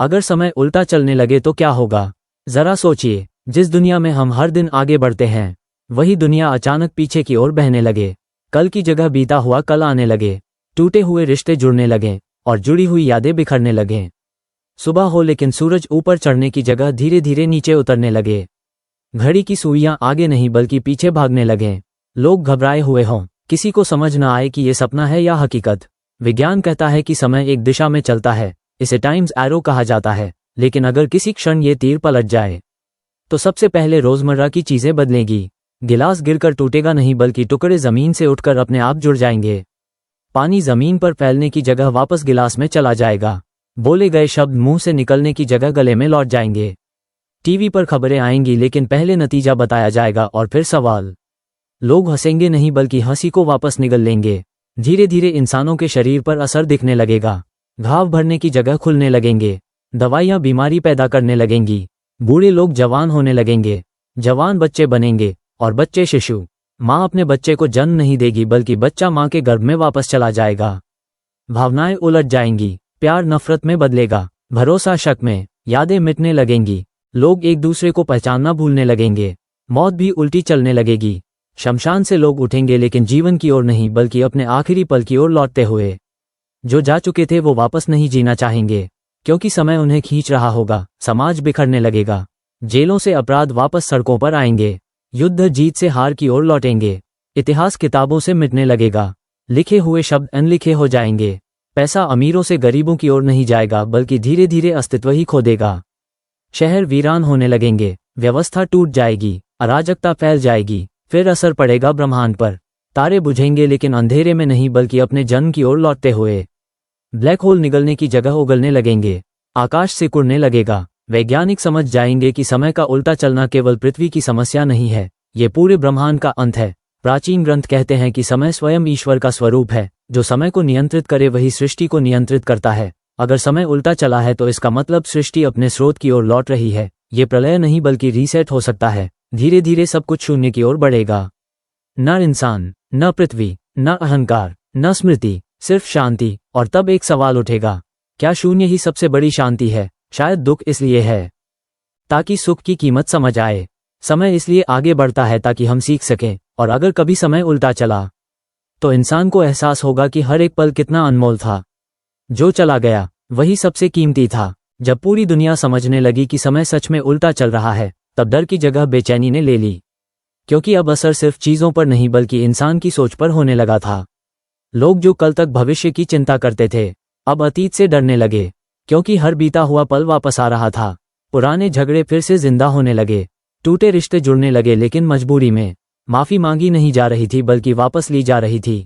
अगर समय उल्टा चलने लगे तो क्या होगा? जरा सोचिए, जिस दुनिया में हम हर दिन आगे बढ़ते हैं, वही दुनिया अचानक पीछे की ओर बहने लगे। कल की जगह बीता हुआ कल आने लगे, टूटे हुए रिश्ते जुड़ने लगे और जुड़ी हुई यादें बिखरने लगे। सुबह हो लेकिन सूरज ऊपर चढ़ने की जगह धीरे धीरे नीचे उतरने लगे। घड़ी की सुइयां आगे नहीं बल्कि पीछे भागने लगे। लोग घबराए हुए हों, किसी को समझ न आए कि ये सपना है या हकीकत। विज्ञान कहता है कि समय एक दिशा में चलता है, इसे टाइम्स एरो कहा जाता है। लेकिन अगर किसी क्षण ये तीर पलट जाए तो सबसे पहले रोजमर्रा की चीजें बदलेंगी। गिलास गिरकर टूटेगा नहीं बल्कि टुकड़े जमीन से उठकर अपने आप जुड़ जाएंगे। पानी जमीन पर फैलने की जगह वापस गिलास में चला जाएगा। बोले गए शब्द मुंह से निकलने की जगह गले में लौट जाएंगे। टीवी पर खबरें आएंगी लेकिन पहले नतीजा बताया जाएगा और फिर सवाल। लोग हंसेंगे नहीं बल्कि हंसी को वापस निगल लेंगे। धीरे धीरे इंसानों के शरीर पर असर दिखने लगेगा। घाव भरने की जगह खुलने लगेंगे। दवाइयां बीमारी पैदा करने लगेंगी। बूढ़े लोग जवान होने लगेंगे, जवान बच्चे बनेंगे और बच्चे शिशु। माँ अपने बच्चे को जन्म नहीं देगी बल्कि बच्चा माँ के गर्भ में वापस चला जाएगा। भावनाएं उलट जाएंगी, प्यार नफरत में बदलेगा, भरोसा शक में, यादें मिटने लगेंगी। लोग एक दूसरे को पहचानना भूलने लगेंगे। मौत भी उल्टी चलने लगेगी। शमशान से लोग उठेंगे लेकिन जीवन की ओर नहीं बल्कि अपने आखिरी पल की ओर लौटते हुए। जो जा चुके थे वो वापस नहीं जीना चाहेंगे क्योंकि समय उन्हें खींच रहा होगा। समाज बिखरने लगेगा। जेलों से अपराध वापस सड़कों पर आएंगे। युद्ध जीत से हार की ओर लौटेंगे। इतिहास किताबों से मिटने लगेगा। लिखे हुए शब्द अनलिखे हो जाएंगे। पैसा अमीरों से गरीबों की ओर नहीं जाएगा बल्कि धीरे धीरे अस्तित्व ही खो देगा। शहर वीरान होने लगेंगे। व्यवस्था टूट जाएगी। अराजकता फैल जाएगी। फिर असर पड़ेगा ब्रह्मांड पर। तारे बुझेंगे लेकिन अंधेरे में नहीं बल्कि अपने जन्म की ओर लौटते हुए। ब्लैक होल निगलने की जगह उगलने लगेंगे। आकाश सिकुड़ने लगेगा। वैज्ञानिक समझ जाएंगे कि समय का उल्टा चलना केवल पृथ्वी की समस्या नहीं है, ये पूरे ब्रह्मांड का अंत है। प्राचीन ग्रंथ कहते हैं कि समय स्वयं ईश्वर का स्वरूप है। जो समय को नियंत्रित करे वही सृष्टि को नियंत्रित करता है। अगर समय उल्टा चला है तो इसका मतलब सृष्टि अपने स्रोत की ओर लौट रही है। ये प्रलय नहीं बल्कि रीसेट हो सकता है। धीरे धीरे सब कुछ शून्य की ओर बढ़ेगा। न इंसान, न पृथ्वी, न अहंकार, न स्मृति, सिर्फ शांति। और तब एक सवाल उठेगा, क्या शून्य ही सबसे बड़ी शांति है? शायद दुख इसलिए है ताकि सुख की कीमत समझ आए। समय इसलिए आगे बढ़ता है ताकि हम सीख सकें। और अगर कभी समय उल्टा चला तो इंसान को एहसास होगा कि हर एक पल कितना अनमोल था। जो चला गया वही सबसे कीमती था। जब पूरी दुनिया समझने लगी कि समय सच में उल्टा चल रहा है, तब डर की जगह बेचैनी ने ले ली। क्योंकि अब असर सिर्फ चीजों पर नहीं बल्कि इंसान की सोच पर होने लगा था। लोग जो कल तक भविष्य की चिंता करते थे, अब अतीत से डरने लगे क्योंकि हर बीता हुआ पल वापस आ रहा था। पुराने झगड़े फिर से जिंदा होने लगे। टूटे रिश्ते जुड़ने लगे लेकिन मजबूरी में। माफी मांगी नहीं जा रही थी बल्कि वापस ली जा रही थी।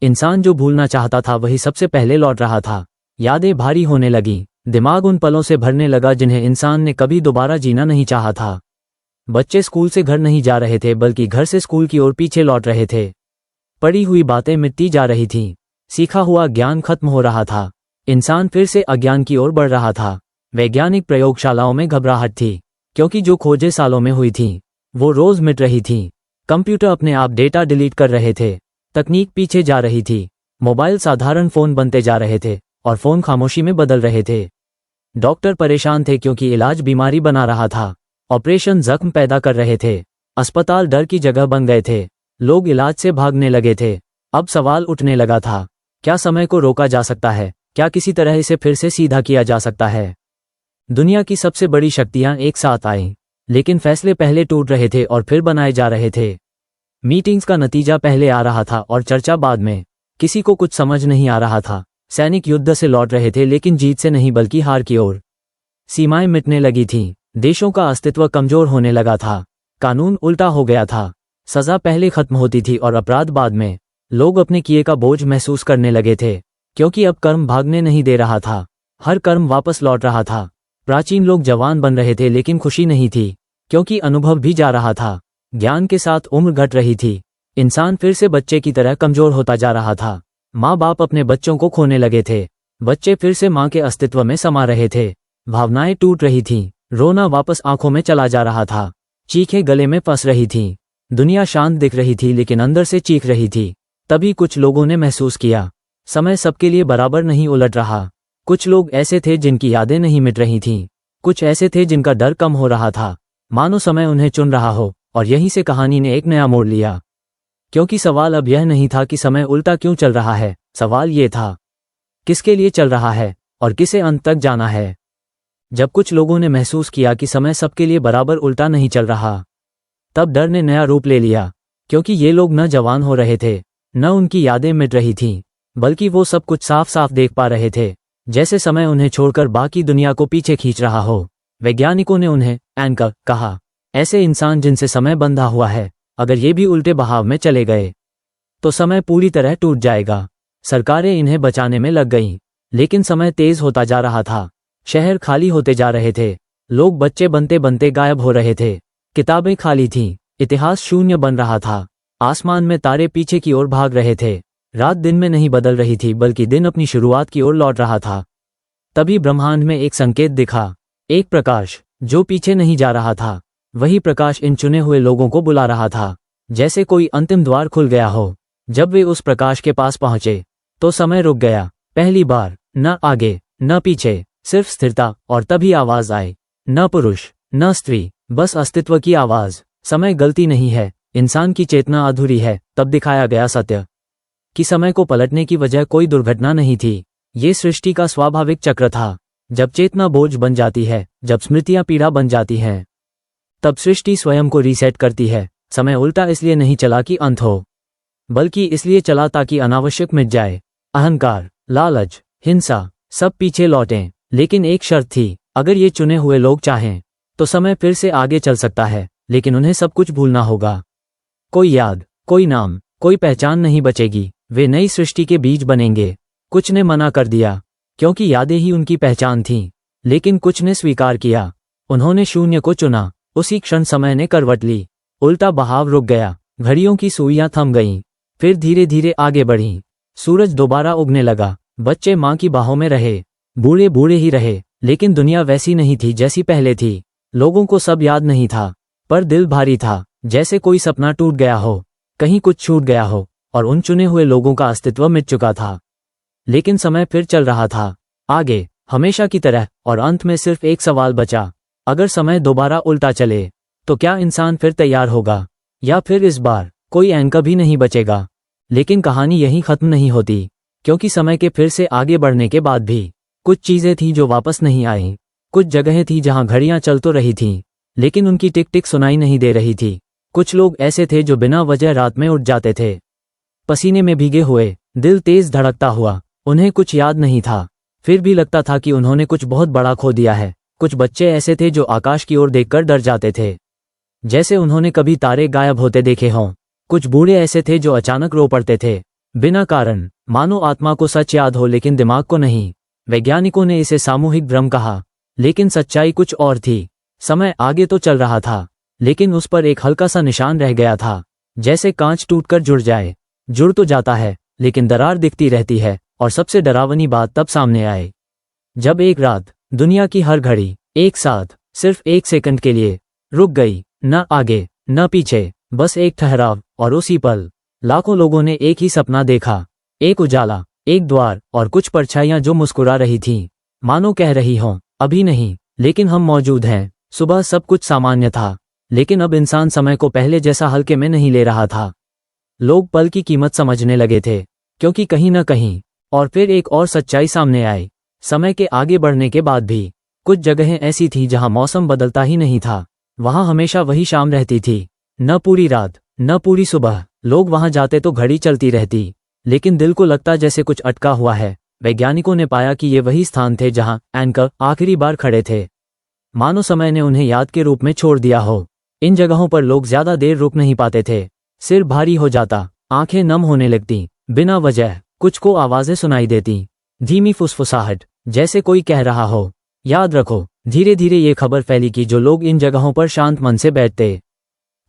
इंसान जो भूलना चाहता था वही सबसे पहले लौट रहा था। यादें भारी होने लगी। दिमाग उन पलों से भरने लगा जिन्हें इंसान ने कभी दोबारा जीना नहीं चाहा था। बच्चे स्कूल से घर नहीं जा रहे थे बल्कि घर से स्कूल की ओर पीछे लौट रहे थे। पढ़ी हुई बातें मिटती जा रही थीं। सीखा हुआ ज्ञान खत्म हो रहा था। इंसान फिर से अज्ञान की ओर बढ़ रहा था। वैज्ञानिक प्रयोगशालाओं में घबराहट थी क्योंकि जो खोजें सालों में हुई थीं वो रोज मिट रही थीं। कंप्यूटर अपने आप डेटा डिलीट कर रहे थे। तकनीक पीछे जा रही थी। मोबाइल साधारण फोन बनते जा रहे थे और फोन खामोशी में बदल रहे थे। डॉक्टर परेशान थे क्योंकि इलाज बीमारी बना रहा था। ऑपरेशन जख्म पैदा कर रहे थे। अस्पताल डर की जगह बन गए थे। लोग इलाज से भागने लगे थे। अब सवाल उठने लगा था, क्या समय को रोका जा सकता है? क्या किसी तरह इसे फिर से सीधा किया जा सकता है? दुनिया की सबसे बड़ी शक्तियां एक साथ आईं, लेकिन फैसले पहले टूट रहे थे और फिर बनाए जा रहे थे। मीटिंग्स का नतीजा पहले आ रहा था और चर्चा बाद में। किसी को कुछ समझ नहीं आ रहा था। सैनिक युद्ध से लौट रहे थे लेकिन जीत से नहीं बल्कि हार की ओर। सीमाएं मिटने लगी थीं। देशों का अस्तित्व कमजोर होने लगा था। कानून उल्टा हो गया था। सजा पहले खत्म होती थी और अपराध बाद में। लोग अपने किए का बोझ महसूस करने लगे थे क्योंकि अब कर्म भागने नहीं दे रहा था। हर कर्म वापस लौट रहा था। प्राचीन लोग जवान बन रहे थे लेकिन खुशी नहीं थी क्योंकि अनुभव भी जा रहा था। ज्ञान के साथ उम्र घट रही थी। इंसान फिर से बच्चे की तरह कमजोर होता जा रहा था। माँ बाप अपने बच्चों को खोने लगे थे। बच्चे फिर से माँ के अस्तित्व में समा रहे थे। भावनाएं टूट रही थीं। रोना वापस आंखों में चला जा रहा था। चीखें गले में फंस रही थीं। दुनिया शांत दिख रही थी लेकिन अंदर से चीख रही थी। तभी कुछ लोगों ने महसूस किया, समय सबके लिए बराबर नहीं उलट रहा। कुछ लोग ऐसे थे जिनकी यादें नहीं मिट रही थीं, कुछ ऐसे थे जिनका डर कम हो रहा था, मानो समय उन्हें चुन रहा हो। और यहीं से कहानी ने एक नया मोड़ लिया, क्योंकि सवाल अब यह नहीं था कि समय उल्टा क्यों चल रहा है, सवाल ये था किसके लिए चल रहा है और किसे अंत तक जाना है। जब कुछ लोगों ने महसूस किया कि समय सबके लिए बराबर उल्टा नहीं चल रहा, तब डर ने नया रूप ले लिया, क्योंकि ये लोग न जवान हो रहे थे, न उनकी यादें मिट रही थीं, बल्कि वो सब कुछ साफ साफ देख पा रहे थे, जैसे समय उन्हें छोड़कर बाकी दुनिया को पीछे खींच रहा हो। वैज्ञानिकों ने उन्हें एंकर कहा, ऐसे इंसान जिनसे समय बंधा हुआ है, अगर ये भी उल्टे बहाव में चले गए तो समय पूरी तरह टूट जाएगा। सरकारें इन्हें बचाने में लग गईं, लेकिन समय तेज होता जा रहा था, शहर खाली होते जा रहे थे, लोग बच्चे बनते बनते गायब हो रहे थे, किताबें खाली थीं, इतिहास शून्य बन रहा था, आसमान में तारे पीछे की ओर भाग रहे थे, रात दिन में नहीं बदल रही थी बल्कि दिन अपनी शुरुआत की ओर लौट रहा था। तभी ब्रह्मांड में एक संकेत दिखा, एक प्रकाश जो पीछे नहीं जा रहा था। वही प्रकाश इन चुने हुए लोगों को बुला रहा था, जैसे कोई अंतिम द्वार खुल गया हो। जब वे उस प्रकाश के पास पहुंचे तो समय रुक गया, पहली बार, न आगे न पीछे, सिर्फ स्थिरता। और तभी आवाज आई, न पुरुष न स्त्री, बस अस्तित्व की आवाज। समय गलती नहीं है, इंसान की चेतना अधूरी है। तब दिखाया गया सत्य कि समय को पलटने की वजह कोई दुर्घटना नहीं थी, ये सृष्टि का स्वाभाविक चक्र था। जब चेतना बोझ बन जाती है, जब स्मृतियां पीड़ा बन जाती हैं, तब सृष्टि स्वयं को रीसेट करती है। समय उल्टा इसलिए नहीं चला कि अंत हो, बल्कि इसलिए चला ताकि अनावश्यक मिट जाए। अहंकार, लालच, हिंसा सब पीछे लौटें। लेकिन एक शर्त थी, अगर ये चुने हुए लोग चाहें तो समय फिर से आगे चल सकता है, लेकिन उन्हें सब कुछ भूलना होगा। कोई याद, कोई नाम, कोई पहचान नहीं बचेगी। वे नई सृष्टि के बीज बनेंगे। कुछ ने मना कर दिया, क्योंकि यादें ही उनकी पहचान थीं, लेकिन कुछ ने स्वीकार किया। उन्होंने शून्य को चुना। उसी क्षण समय ने करवट ली, उल्टा बहाव रुक गया, घड़ियों की सुइयां थम गईं, फिर धीरे धीरे आगे बढ़ीं। सूरज दोबारा उगने लगा, बच्चे माँ की बाहों में रहे, बूढ़े बूढ़े ही रहे, लेकिन दुनिया वैसी नहीं थी जैसी पहले थी। लोगों को सब याद नहीं था, पर दिल भारी था, जैसे कोई सपना टूट गया हो, कहीं कुछ छूट गया हो, और उन चुने हुए लोगों का अस्तित्व मिट चुका था। लेकिन समय फिर चल रहा था, आगे, हमेशा की तरह। और अंत में सिर्फ एक सवाल बचा, अगर समय दोबारा उल्टा चले तो क्या इंसान फिर तैयार होगा, या फिर इस बार कोई एंकर भी नहीं बचेगा। लेकिन कहानी यहीं खत्म नहीं होती, क्योंकि समय के फिर से आगे बढ़ने के बाद भी कुछ चीजें थीं जो वापस नहीं आईं। कुछ जगहें थीं जहां घड़ियां चल तो रही थीं, लेकिन उनकी टिक टिक सुनाई नहीं दे रही थी। कुछ लोग ऐसे थे जो बिना वजह रात में उठ जाते थे, पसीने में भीगे हुए, दिल तेज धड़कता हुआ। उन्हें कुछ याद नहीं था, फिर भी लगता था कि उन्होंने कुछ बहुत बड़ा खो दिया है। कुछ बच्चे ऐसे थे जो आकाश की ओर देखकर डर जाते थे, जैसे उन्होंने कभी तारे गायब होते देखे हों। कुछ बूढ़े ऐसे थे जो अचानक रो पड़ते थे, बिना कारण, मानो आत्मा को सच याद हो लेकिन दिमाग को नहीं। वैज्ञानिकों ने इसे सामूहिक भ्रम कहा, लेकिन सच्चाई कुछ और थी। समय आगे तो चल रहा था, लेकिन उस पर एक हल्का सा निशान रह गया था, जैसे कांच टूटकर जुड़ जाए। जुड़ तो जाता है, लेकिन दरार दिखती रहती है। और सबसे डरावनी बात तब सामने आए, जब एक रात दुनिया की हर घड़ी एक साथ, सिर्फ एक सेकंड के लिए रुक गई, न आगे न पीछे, बस एक ठहराव। और उसी पल लाखों लोगों ने एक ही सपना देखा, एक उजाला, एक द्वार, और कुछ परछाइयां जो मुस्कुरा रही थीं, मानो कह रही हों, अभी नहीं, लेकिन हम मौजूद हैं। सुबह सब कुछ सामान्य था, लेकिन अब इंसान समय को पहले जैसा हल्के में नहीं ले रहा था। लोग पल की कीमत समझने लगे थे, क्योंकि कहीं न कहीं। और फिर एक और सच्चाई सामने आई, समय के आगे बढ़ने के बाद भी कुछ जगहें ऐसी थीं जहां मौसम बदलता ही नहीं था। वहां हमेशा वही शाम रहती थी, न पूरी रात न पूरी सुबह। लोग वहां जाते तो घड़ी चलती रहती, लेकिन दिल को लगता जैसे कुछ अटका हुआ है। वैज्ञानिकों ने पाया कि ये वही स्थान थे जहां एंकर आखिरी बार खड़े थे, मानो समय ने उन्हें याद के रूप में छोड़ दिया हो। इन जगहों पर लोग ज्यादा देर रुक नहीं पाते थे, सिर भारी हो जाता, आंखें नम होने लगती, बिना वजह कुछ को आवाजें सुनाई देती, धीमी फुसफुसाहट, जैसे कोई कह रहा हो, याद रखो। धीरे धीरे ये खबर फैली कि जो लोग इन जगहों पर शांत मन से बैठते,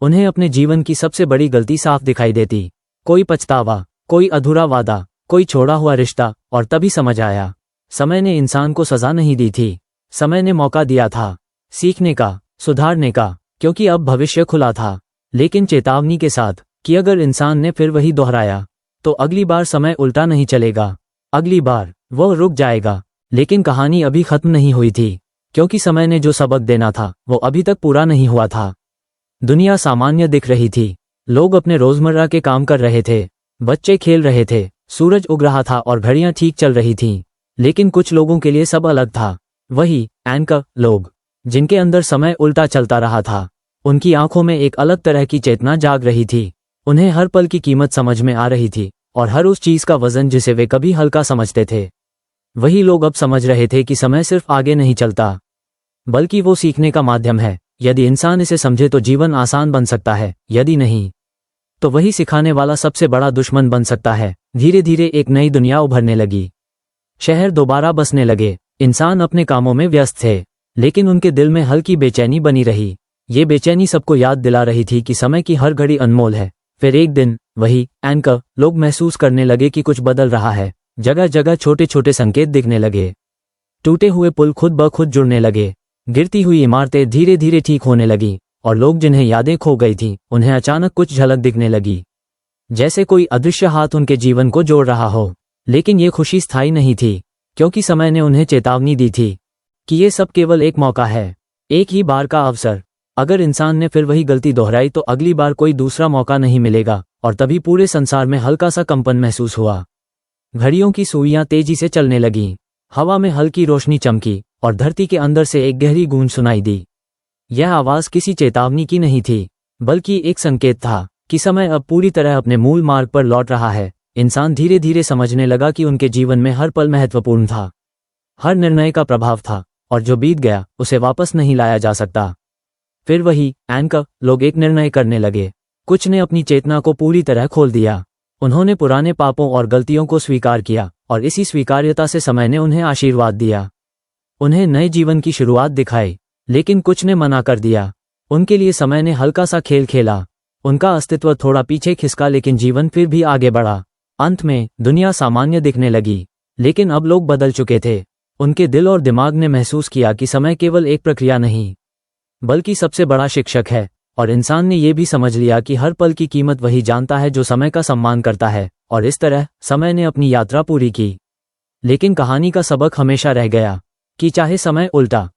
उन्हें अपने जीवन की सबसे बड़ी गलती साफ दिखाई देती। कोई पछतावा, कोई अधूरा वादा, कोई छोड़ा हुआ रिश्ता। और तभी समझ आया, समय ने इंसान को सजा नहीं दी थी, समय ने मौका दिया था सीखने का, सुधारने का, क्योंकि अब भविष्य खुला था, लेकिन चेतावनी के साथ कि अगर इंसान ने फिर वही दोहराया तो अगली बार समय उल्टा नहीं चलेगा, अगली बार वो रुक जाएगा। लेकिन कहानी अभी खत्म नहीं हुई थी, क्योंकि समय ने जो सबक देना था वो अभी तक पूरा नहीं हुआ था। दुनिया सामान्य दिख रही थी। लोग अपने रोजमर्रा के काम कर रहे थे, बच्चे खेल रहे थे, सूरज उग रहा था और घड़ियां ठीक चल रही थीं। लेकिन कुछ लोगों के लिए सब अलग था। वही एंकर लोग, जिनके अंदर समय उल्टा चलता रहा था। उनकी आंखों में एक अलग तरह की चेतना जाग रही थी। उन्हें हर पल की कीमत समझ में आ रही थी और हर उस चीज का वजन जिसे वे कभी हल्का समझते थे। वही लोग अब समझ रहे थे कि समय सिर्फ आगे नहीं चलता, बल्कि वो सीखने का माध्यम है। यदि इंसान इसे समझे तो जीवन आसान बन सकता है, यदि नहीं तो वही सिखाने वाला सबसे बड़ा दुश्मन बन सकता है। धीरे धीरे एक नई दुनिया उभरने लगी। शहर दोबारा बसने लगे। इंसान अपने कामों में व्यस्त थे, लेकिन उनके दिल में हल्की बेचैनी बनी रही। ये बेचैनी सबको याद दिला रही थी कि समय की हर घड़ी अनमोल है। फिर एक दिन वही एंकर लोग महसूस करने लगे कि कुछ बदल रहा है। जगह जगह छोटे छोटे संकेत दिखने लगे। टूटे हुए पुल खुद ब खुद जुड़ने लगे, गिरती हुई इमारतें धीरे धीरे ठीक होने लगी, और लोग जिन्हें यादें खो गई थीं उन्हें अचानक कुछ झलक दिखने लगी, जैसे कोई अदृश्य हाथ उनके जीवन को जोड़ रहा हो। लेकिन ये खुशी स्थायी नहीं थी, क्योंकि समय ने उन्हें चेतावनी दी थी कि ये सब केवल एक मौका है, एक ही बार का अवसर। अगर इंसान ने फिर वही गलती दोहराई तो अगली बार कोई दूसरा मौका नहीं मिलेगा। और तभी पूरे संसार में हल्का सा कंपन महसूस हुआ। घड़ियों की सुइयां तेजी से चलने लगीं, हवा में हल्की रोशनी चमकी और धरती के अंदर से एक गहरी गूंज सुनाई दी। यह आवाज किसी चेतावनी की नहीं थी, बल्कि एक संकेत था कि समय अब पूरी तरह अपने मूल मार्ग पर लौट रहा है। इंसान धीरे धीरे समझने लगा कि उनके जीवन में हर पल महत्वपूर्ण था, हर निर्णय का प्रभाव था, और जो बीत गया उसे वापस नहीं लाया जा सकता। फिर वही एंकर लोग एक निर्णय करने लगे। कुछ ने अपनी चेतना को पूरी तरह खोल दिया। उन्होंने पुराने पापों और गलतियों को स्वीकार किया, और इसी स्वीकार्यता से समय ने उन्हें आशीर्वाद दिया। उन्हें नए जीवन की शुरुआत दिखाई। लेकिन कुछ ने मना कर दिया। उनके लिए समय ने हल्का सा खेल खेला। उनका अस्तित्व थोड़ा पीछे खिसका, लेकिन जीवन फिर भी आगे बढ़ा। अंत में दुनिया सामान्य दिखने लगी, लेकिन अब लोग बदल चुके थे। उनके दिल और दिमाग ने महसूस किया कि समय केवल एक प्रक्रिया नहीं, बल्कि सबसे बड़ा शिक्षक है। और इंसान ने यह भी समझ लिया कि हर पल की कीमत वही जानता है जो समय का सम्मान करता है। और इस तरह समय ने अपनी यात्रा पूरी की। लेकिन कहानी का सबक हमेशा रह गया कि चाहे समय उल्टा